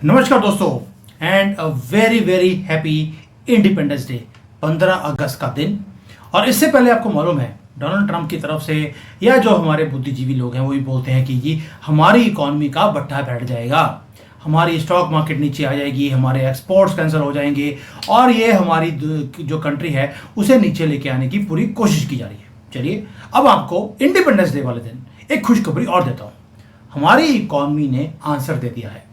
नमस्कार दोस्तों and a very very happy independence day. 15 अगस्त का दिन। और इससे पहले आपको मालूम है डोनाल्ड ट्रंप की तरफ से या जो हमारे बुद्धिजीवी लोग हैं वो भी बोलते हैं कि जी हमारी इकॉनमी का भट्ठा बैठ जाएगा, हमारी स्टॉक मार्केट नीचे आ जाएगी, हमारे एक्सपोर्ट्स कैंसिल हो जाएंगे और ये हमारी जो कंट्री है उसे नीचे लेके आने की पूरी कोशिश की जा रही है। चलिए अब आपको इंडिपेंडेंस डे वाले दिन एक खुशखबरी और देता हूँ। हमारी इकॉनमी ने आंसर दे दिया है।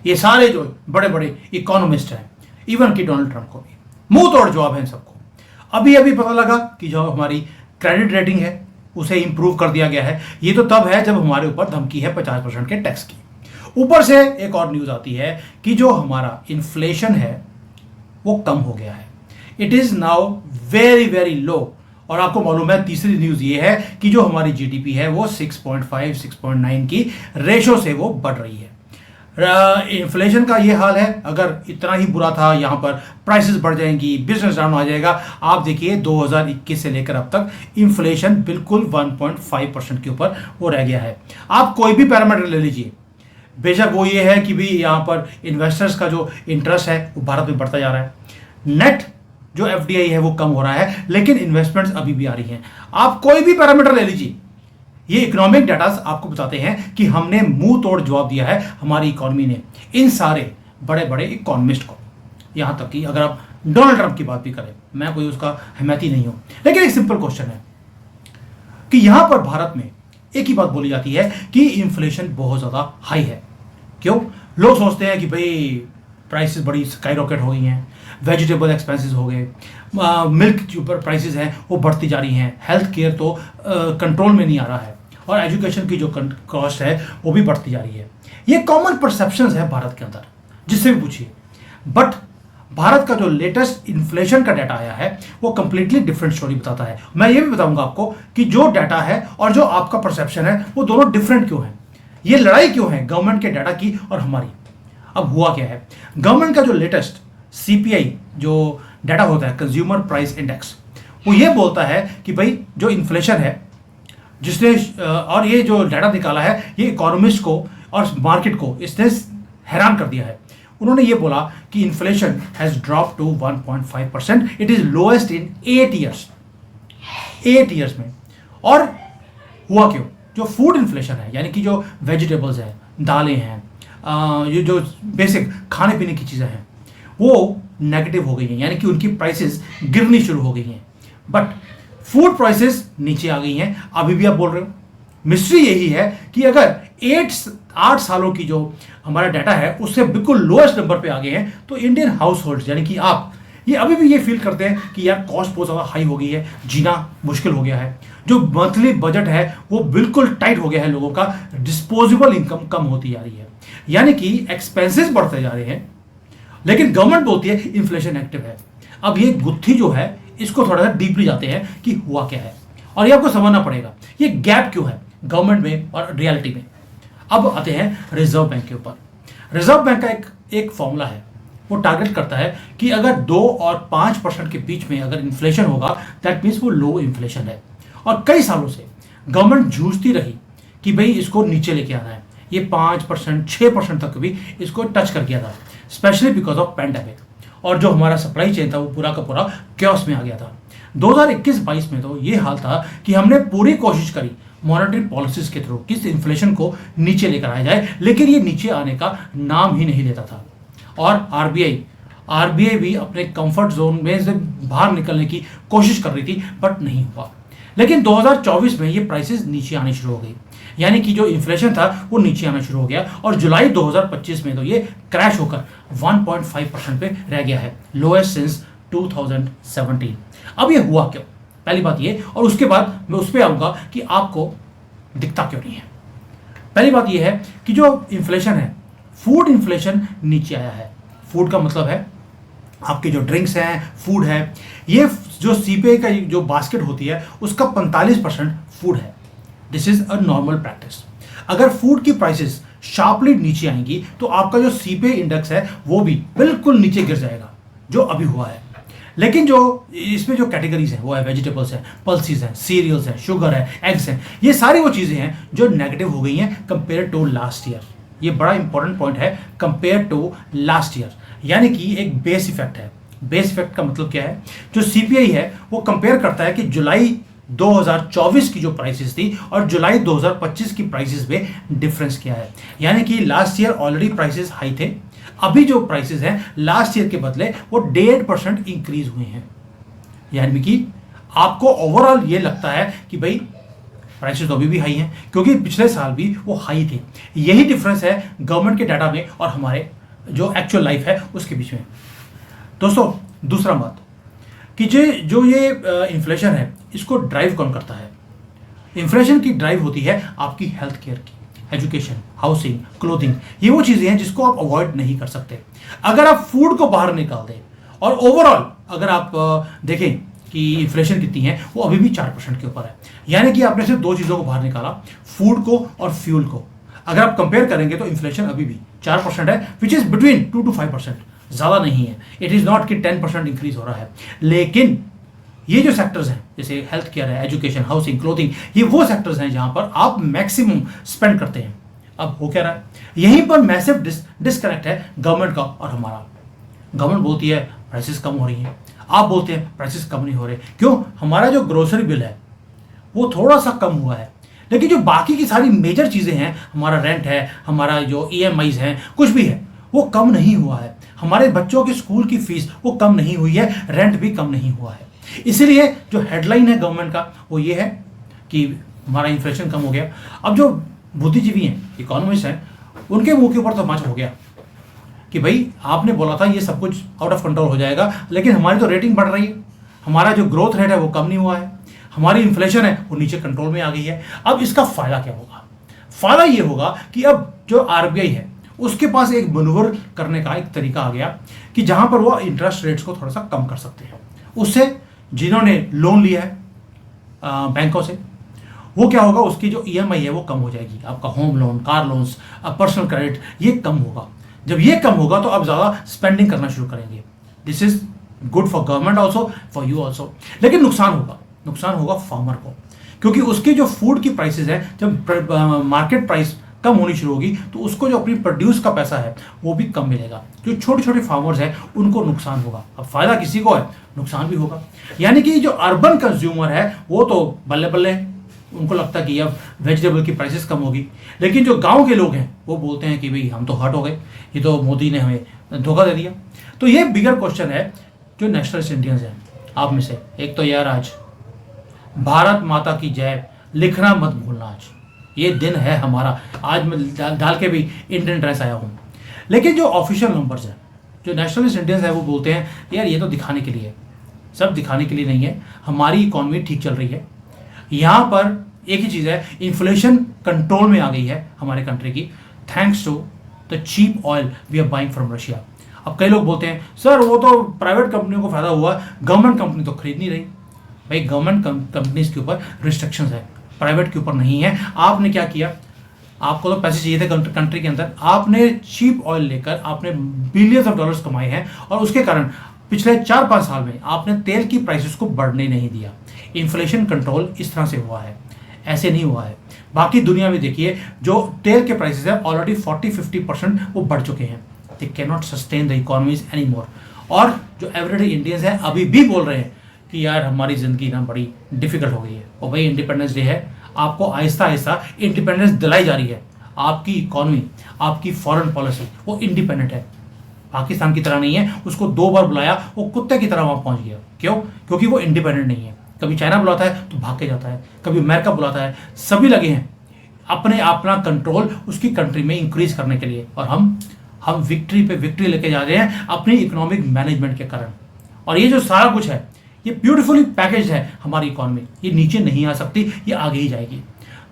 ये सारे जो बड़े बड़े इकोनॉमिस्ट हैं, इवन कि डोनाल्ड ट्रंप को भी मुंह तोड़ जवाब है इन सबको। अभी अभी पता लगा कि जो हमारी क्रेडिट रेटिंग है उसे इंप्रूव कर दिया गया है। ये तो तब है जब हमारे ऊपर धमकी है 50% के टैक्स की। ऊपर से एक और न्यूज आती है कि जो हमारा इन्फ्लेशन है वो कम हो गया है। It is now very very low. और आपको मालूम है तीसरी न्यूज ये है कि जो हमारी जीडीपी है वो 6.5 6.9 की रेशो से वो बढ़ रही है। इन्फ्लेशन का ये हाल है, अगर इतना ही बुरा था, यहाँ पर प्राइसेस बढ़ जाएंगी, बिजनेस डाउन आ जाएगा। आप देखिए 2021 से लेकर अब तक इन्फ्लेशन बिल्कुल 1.5% के ऊपर वो रह गया है। आप कोई भी पैरामीटर ले लीजिए, बेशक वो ये है कि भी यहाँ पर इन्वेस्टर्स का जो इंटरेस्ट है वो भारत में बढ़ता जा रहा है, नेट जो एफडीआई है वो कम हो रहा है, लेकिन इन्वेस्टमेंट्स अभी भी आ रही हैं। आप कोई भी पैरामीटर ले लीजिए, ये इकोनॉमिक डाटा आपको बताते हैं कि हमने मुंह तोड़ जवाब दिया है हमारी इकोनॉमी ने इन सारे बड़े बड़े इकोनॉमिस्ट को। यहां तक कि अगर आप डोनाल्ड ट्रंप की बात भी करें, मैं कोई उसका हिमायती नहीं हूं, लेकिन एक सिंपल क्वेश्चन है कि यहां पर भारत में एक ही बात बोली जाती है कि इन्फ्लेशन बहुत ज्यादा हाई है। क्यों? लोग सोचते हैं कि भाई प्राइसेस बड़ी स्काई रॉकेट हो गई हैं, वेजिटेबल एक्सपेंसेस हो गए, मिल्क के ऊपर प्राइसेस हैं वो बढ़ती जा रही हैं, हेल्थ केयर तो कंट्रोल में नहीं आ रहा है, और एजुकेशन की जो कॉस्ट है वो भी बढ़ती जा रही है। ये कॉमन परसेप्शंस है भारत के अंदर, जिससे भी पूछिए। बट भारत का जो लेटेस्ट इन्फ्लेशन का डाटा आया है वो कंप्लीटली डिफरेंट स्टोरी बताता है। मैं ये भी बताऊंगा आपको कि जो डाटा है और जो आपका परसेप्शन है वो दोनों डिफरेंट क्यों है, ये लड़ाई क्यों है गवर्नमेंट के डाटा की और हमारी। अब हुआ क्या है, गवर्नमेंट का जो लेटेस्ट सीपीआई जो डाटा होता है, कंज्यूमर प्राइस इंडेक्स, वो ये बोलता है कि भाई जो इन्फ्लेशन है जिसने और ये जो डाटा निकाला है ये इकोनॉमिस्ट को और मार्केट को इसने हैरान कर दिया है। उन्होंने ये बोला कि inflation has drop to 1.5%, it is lowest in 8 years में। और हुआ क्यों? जो फूड इन्फ्लेशन है, यानी कि जो वेजिटेबल्स हैं, दालें हैं, ये जो बेसिक खाने पीने की चीज़ें हैं वो नेगेटिव हो गई हैं, यानी कि उनकी प्राइसेस गिरनी शुरू हो गई हैं। बट फूड प्राइसेस नीचे आ गई हैं। अभी भी आप बोल रहे हो, मिस्ट्री यही है कि अगर 8 सालों की जो हमारा डाटा है उससे बिल्कुल लोएस्ट नंबर पे आ गए हैं, तो इंडियन हाउस होल्ड यानी कि आप ये अभी भी ये फील करते हैं कि यार कॉस्ट बहुत ज़्यादा हाई हो गई है, जीना मुश्किल हो गया है, जो मंथली बजट है वो बिल्कुल टाइट हो गया है, लोगों का डिस्पोजेबल इनकम कम होती जा रही है, यानी कि एक्सपेंसेस बढ़ते जा रहे हैं, लेकिन गवर्नमेंट बोलती है इन्फ्लेशन एक्टिव है। अब ये गुत्थी जो है इसको थोड़ा सा डीपली जाते हैं कि हुआ क्या है, और ये आपको समझना पड़ेगा ये गैप क्यों है गवर्नमेंट में और रियलिटी में। अब आते हैं रिजर्व बैंक के ऊपर। रिजर्व बैंक का एक फॉर्मूला है, वो टारगेट करता है कि अगर 2 और 5% के बीच में अगर इन्फ्लेशन होगा दैट मीन्स वो लो इन्फ्लेशन है। और कई सालों से गवर्नमेंट जूझती रही कि भाई इसको नीचे लेके आना है, ये 5% 6% तक भी इसको टच कर गया था, स्पेशली बिकॉज ऑफ पैंडेमिक, और जो हमारा सप्लाई चेन था वो पूरा का पूरा क्योस में आ गया था। 2021-22 में तो ये हाल था कि हमने पूरी कोशिश करी मॉनेटरी पॉलिसीज के थ्रू किस इन्फ्लेशन को नीचे लेकर आया जाए, लेकिन ये नीचे आने का नाम ही नहीं लेता था। और आरबीआई भी अपने कंफर्ट जोन में से बाहर निकलने की कोशिश कर रही थी, बट नहीं हुआ। लेकिन 2024 में ये प्राइसेस नीचे आनी शुरू हो गई, यानी कि जो इन्फ्लेशन था वो नीचे आना शुरू हो गया, और जुलाई 2025 में तो ये क्रैश होकर 1.5% पे रह गया है, लोएस्ट सिंस 2017। अब ये हुआ क्यों, पहली बात ये, और उसके बाद मैं उस पर आऊँगा कि आपको दिखता क्यों नहीं है। पहली बात ये है कि जो इन्फ्लेशन है, फूड इन्फ्लेशन नीचे आया है। फूड का मतलब है आपके जो ड्रिंक्स हैं, फूड है, ये जो सीपीआई का जो बास्केट होती है उसका 45% फूड है। This is a normal practice. अगर फूड की प्राइसेस शार्पली नीचे आएंगी तो आपका जो सीपीआई इंडेक्स है वो भी बिल्कुल नीचे गिर जाएगा, जो अभी हुआ है। लेकिन जो इसमें जो कैटेगरीज हैं वो है वेजिटेबल्स हैं, पल्सीज हैं, सीरियल्स हैं, शुगर है, एग्स हैं, ये सारी वो चीज़ें हैं जो नेगेटिव हो गई हैं कंपेयर टू लास्ट ईयर। ये बड़ा इंपॉर्टेंट पॉइंट है कंपेयर टू लास्ट ईयर, यानी कि एक बेस इफेक्ट है। बेस इफेक्ट का मतलब क्या है? जो सीपीआई है वो कंपेयर करता है कि जुलाई 2024 की जो प्राइसेस थी और जुलाई 2025 की प्राइसेस में डिफरेंस क्या है। यानी कि last year already prices high थे, अभी जो प्राइसेस हैं लास्ट ईयर के बदले वो 1.5% इंक्रीज हुए हैं। यानी कि आपको ओवरऑल ये लगता है कि भाई प्राइसेस तो अभी भी हाई हैं, क्योंकि पिछले साल भी वो हाई थे। यही डिफरेंस है गवर्नमेंट के डाटा में और हमारे जो एक्चुअल लाइफ है उसके बीच में। दोस्तों, दूसरा बात कि जो ये इन्फ्लेशन है इसको ड्राइव कौन करता है? इन्फ्लेशन की ड्राइव होती है आपकी हेल्थ केयर की, एजुकेशन, हाउसिंग, क्लोथिंग। ये वो चीज़ें हैं जिसको आप अवॉइड नहीं कर सकते। अगर आप फूड को बाहर निकाल दें और ओवरऑल अगर आप देखें कि इन्फ्लेशन कितनी है, वो अभी भी 4% के ऊपर है। यानी कि आपने सिर्फ दो चीज़ों को बाहर निकाला, फूड को और फ्यूल को। अगर आप कंपेयर करेंगे तो इन्फ्लेशन अभी भी 4% है, विच इज़ बिटवीन 2 to 5%, ज़्यादा नहीं है। इट इज़ नॉट कि 10% इंक्रीज हो रहा है। लेकिन ये जो सेक्टर्स हैं जैसे हेल्थ केयर है, एजुकेशन, हाउसिंग, क्लोथिंग, ये वो सेक्टर्स हैं जहां पर आप मैक्सिमम स्पेंड करते हैं। अब हो क्या रहा है? यहीं पर मैसिव डिस्कनेक्ट है गवर्नमेंट का और हमारा। गवर्नमेंट बोलती है प्राइसेस कम हो रही हैं, आप बोलते हैं प्राइसेस कम नहीं हो रहे। क्यों? हमारा जो ग्रोसरी बिल है वो थोड़ा सा कम हुआ है, लेकिन जो बाकी की सारी मेजर चीज़ें हैं, हमारा रेंट है, हमारा जो EMIs हैं, कुछ भी है, वो कम नहीं हुआ है। हमारे बच्चों की स्कूल की फीस वो कम नहीं हुई है, रेंट भी कम नहीं हुआ है। इसलिए जो हेडलाइन है गवर्नमेंट का वो ये है कि हमारा इन्फ्लेशन कम हो गया। अब जो बुद्धिजीवी हैं, इकोनॉमिस्ट हैं, उनके मुंह के ऊपर तो मच हो गया कि भाई आपने बोला था ये सब कुछ आउट ऑफ कंट्रोल हो जाएगा, लेकिन हमारी तो रेटिंग बढ़ रही है, हमारा जो ग्रोथ रेट है वो कम नहीं हुआ है, हमारी इन्फ्लेशन है वो नीचे कंट्रोल में आ गई है। अब इसका फायदा क्या होगा? फायदा ये होगा कि अब जो RBI है उसके पास एक मनूवर करने का एक तरीका आ गया कि जहां पर वो इंटरेस्ट रेट्स को थोड़ा सा कम कर सकते हैं। उससे जिन्होंने लोन लिया है बैंकों से, वो क्या होगा, उसकी जो EMI है वो कम हो जाएगी। आपका home loan, car loans, personal credit, ये कम होगा। जब ये कम होगा तो आप ज़्यादा स्पेंडिंग करना शुरू करेंगे। This is good for government also, for you also. लेकिन नुकसान होगा फार्मर को, क्योंकि उसकी जो फूड की प्राइसेस है, जब मार्केट प्राइस कम होनी शुरू होगी तो उसको जो अपनी प्रोड्यूस का पैसा है वो भी कम मिलेगा। जो छोटे छोटे फार्मर्स हैं उनको नुकसान होगा। अब फायदा किसी को है, नुकसान भी होगा। यानी कि जो अर्बन कंज्यूमर है वो तो बल्ले बल्ले है, उनको लगता है कि अब वेजिटेबल की प्राइसेस कम होगी। लेकिन जो गांव के लोग हैं वो बोलते हैं कि भाई हम तो हर्ट हो गए, ये तो मोदी ने हमें धोखा दे दिया। तो ये बिगर क्वेश्चन है जो नेशनलिस्ट इंडियंस हैं आप में से। एक तो यार आज भारत माता की जय लिखना मत भूलना, आज ये दिन है हमारा। आज मैं डाल के भी इंडियन ड्रेस आया हूँ। लेकिन जो ऑफिशियल नंबर्स हैं, जो नेशनलिस्ट इंडियंस है वो बोलते हैं यार ये तो दिखाने के लिए है, सब दिखाने के लिए नहीं है। हमारी इकॉनमी ठीक चल रही है, यहाँ पर एक ही चीज़ है, इन्फ्लेशन कंट्रोल में आ गई है हमारे कंट्री की, thanks to the cheap oil we are buying from Russia. अब कई लोग बोलते हैं सर वो तो प्राइवेट कंपनियों को फायदा हुआ, गवर्नमेंट कंपनी तो खरीद नहीं रही। भाई गवर्नमेंट कंपनीज के ऊपर रिस्ट्रिक्शंस है, प्राइवेट के ऊपर नहीं है। आपने क्या किया, आपको तो पैसे चाहिए थे कंट्री के अंदर, आपने चीप ऑयल लेकर आपने बिलियंस ऑफ डॉलर्स कमाए हैं और उसके कारण पिछले 4-5 साल में आपने तेल की प्राइसेस को बढ़ने नहीं दिया। इन्फ्लेशन कंट्रोल इस तरह से हुआ है, ऐसे नहीं हुआ है। बाकी दुनिया में देखिए जो तेल के प्राइसेस है ऑलरेडी 40-50% वो बढ़ चुके हैं। They can not sustain the economies any more. और जो एवरीडे इंडियंस हैं अभी भी बोल रहे हैं कि यार हमारी ज़िंदगी ना बड़ी डिफिकल्ट हो गई है। और भाई इंडिपेंडेंस डे है, आपको आहिस्ता आहिस्ता इंडिपेंडेंस दिलाई जा रही है। आपकी इकॉनमी, आपकी फॉरेन पॉलिसी वो इंडिपेंडेंट है, पाकिस्तान की तरह नहीं है। उसको 2 बार बुलाया, वो कुत्ते की तरह वहाँ पहुँच गया। क्यों? क्योंकि वो इंडिपेंडेंट नहीं है। कभी चाइना बुलाता है तो भाग के जाता है, कभी अमेरिका बुलाता है, सभी लगे हैं अपना कंट्रोल उसकी कंट्री में इंक्रीज करने के लिए। और हम विक्ट्री पे विक्ट्री लेके जा रहे हैं अपनी इकोनॉमिक मैनेजमेंट के कारण। और ये जो सारा कुछ है ये ब्यूटीफुली पैकेज है हमारी इकॉनमी, ये नीचे नहीं आ सकती, ये आगे ही जाएगी।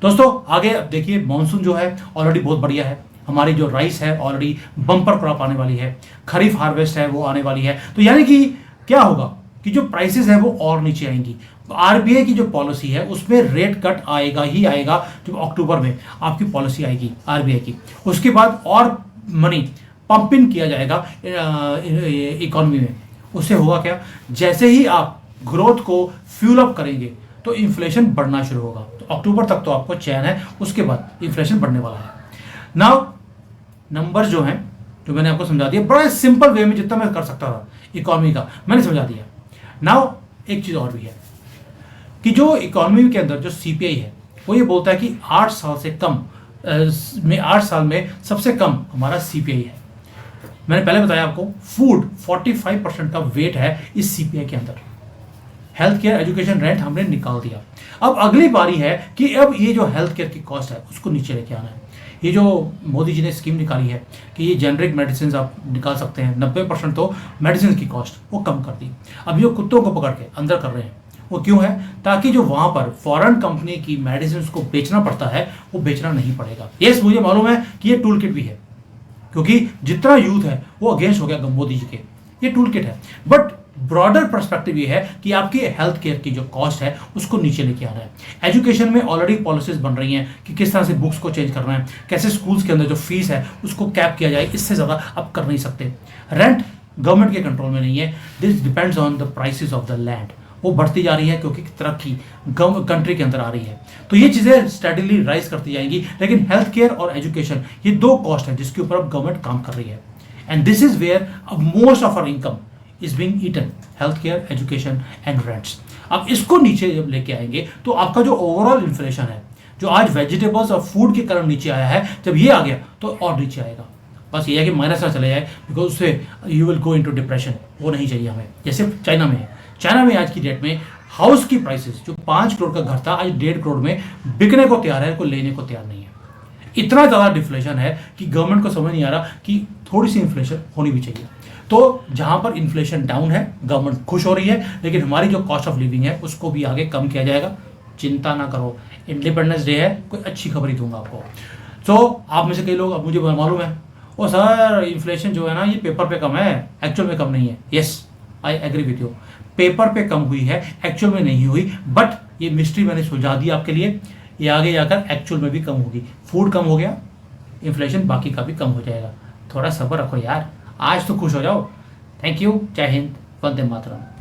दोस्तों आगे अब देखिए, मॉनसून जो है ऑलरेडी बहुत बढ़िया है, हमारी जो राइस है ऑलरेडी बम्पर क्रॉप आने वाली है, खरीफ हार्वेस्ट है वो आने वाली है। तो यानी कि क्या होगा कि जो प्राइसेस है वो और नीचे आएंगी। RBI की जो पॉलिसी है उसमें रेट कट आएगा ही आएगा। जब अक्टूबर में आपकी पॉलिसी आएगी RBI की, उसके बाद और मनी पंप इन किया जाएगा इकॉनमी में। उससे होगा क्या, जैसे ही आप ग्रोथ को फ्यूल अप करेंगे तो इन्फ्लेशन बढ़ना शुरू होगा। तो अक्टूबर तक तो आपको चैन है, उसके बाद इन्फ्लेशन बढ़ने वाला है। नाउ नंबर्स जो हैं, जो मैंने आपको समझा दिया बड़ा सिंपल वे में, जितना मैं कर सकता था इकोनॉमी का मैंने समझा दिया। नाउ एक चीज़ और भी है कि जो इकोनॉमी के अंदर जो सीपीआई है वो ये बोलता है कि 8 साल से कम 8 साल में सबसे कम हमारा सीपीआई है। मैंने पहले बताया आपको फूड 45% का वेट है इस सीपीआई के अंदर। हेल्थ केयर, एजुकेशन, रेंट हमने निकाल दिया। अब अगली बारी है कि अब ये जो हेल्थ केयर की कॉस्ट है उसको नीचे लेके आना है। ये जो मोदी जी ने स्कीम निकाली है कि ये जेनरिक मेडिसिन आप निकाल सकते हैं, 90% तो मेडिसिन की कॉस्ट वो कम कर दी। अब जो कुत्तों को पकड़ के अंदर कर रहे हैं वो क्यों है? ताकि जो वहाँ पर फॉरेन कंपनी की मेडिसिन को बेचना पड़ता है वो बेचना नहीं पड़ेगा। यस, मुझे मालूम है कि ये टूल किट भी है, क्योंकि जितना यूथ है वो अगेंस्ट हो गया मोदी जी के, ये टूल किट है। बट ब्रॉडर पर्सपेक्टिव ये है कि आपकी हेल्थ केयर की जो कॉस्ट है उसको नीचे लेके आना है। एजुकेशन में ऑलरेडी पॉलिसीज बन रही हैं कि किस तरह से बुक्स को चेंज करना है, कैसे स्कूल्स के अंदर जो फीस है उसको कैप किया जाए, इससे ज़्यादा आप कर नहीं सकते। रेंट गवर्नमेंट के कंट्रोल में नहीं है, this depends on the prices of the land. वो बढ़ती जा रही है क्योंकि तरक्की कंट्री के अंदर आ रही है, तो ये चीज़ें स्टडीली राइज करती जाएंगी। लेकिन हेल्थ केयर और एजुकेशन ये दो कॉस्ट है जिसके ऊपर अब गवर्नमेंट काम कर रही है, एंड दिस इज वेयर अब most of our income is being eaten, health care, education and rents. अब इसको नीचे जब लेके आएंगे तो आपका जो ओवरऑल इन्फ्लेशन है, जो आज वेजिटेबल्स और फूड के कारण नीचे आया है, जब ये आ गया तो और नीचे आएगा। बस ये है कि माइनस ना चले जाए, बिकॉज उससे you will go into depression, वो नहीं चाहिए हमें। जैसे चाइना में है, चाइना में आज की डेट में हाउस की प्राइसेस जो 5 करोड़ का घर था आज 1.5 करोड़ में बिकने को तैयार है, कोई लेने को तैयार नहीं है। इतना ज़्यादा डिफ्लेशन है कि गवर्नमेंट को समझ नहीं आ रहा कि थोड़ी सी इन्फ्लेशन होनी भी चाहिए। तो जहाँ पर इन्फ्लेशन डाउन है गवर्नमेंट खुश हो रही है, लेकिन हमारी जो कॉस्ट ऑफ लिविंग है उसको भी आगे कम किया जाएगा। चिंता ना करो, इंडिपेंडेंस डे है, कोई अच्छी खबर ही दूंगा आपको। तो आप में से कई लोग, अब मुझे मालूम है ओ सर इन्फ्लेशन जो है ना ये पेपर पे कम है, एक्चुअल में कम नहीं है। Yes, I agree with you, paper पे कम हुई है, एक्चुअल में नहीं हुई। बट ये मिस्ट्री मैंने सुलझा दी आपके लिए, ये आगे जाकर एक्चुअल में भी कम होगी। फूड कम हो गया, इन्फ्लेशन बाकी का भी कम हो जाएगा। थोड़ा सब्र रखो यार, आज तो खुश हो जाओ। थैंक यू, जय हिंद, वंदे मातरम।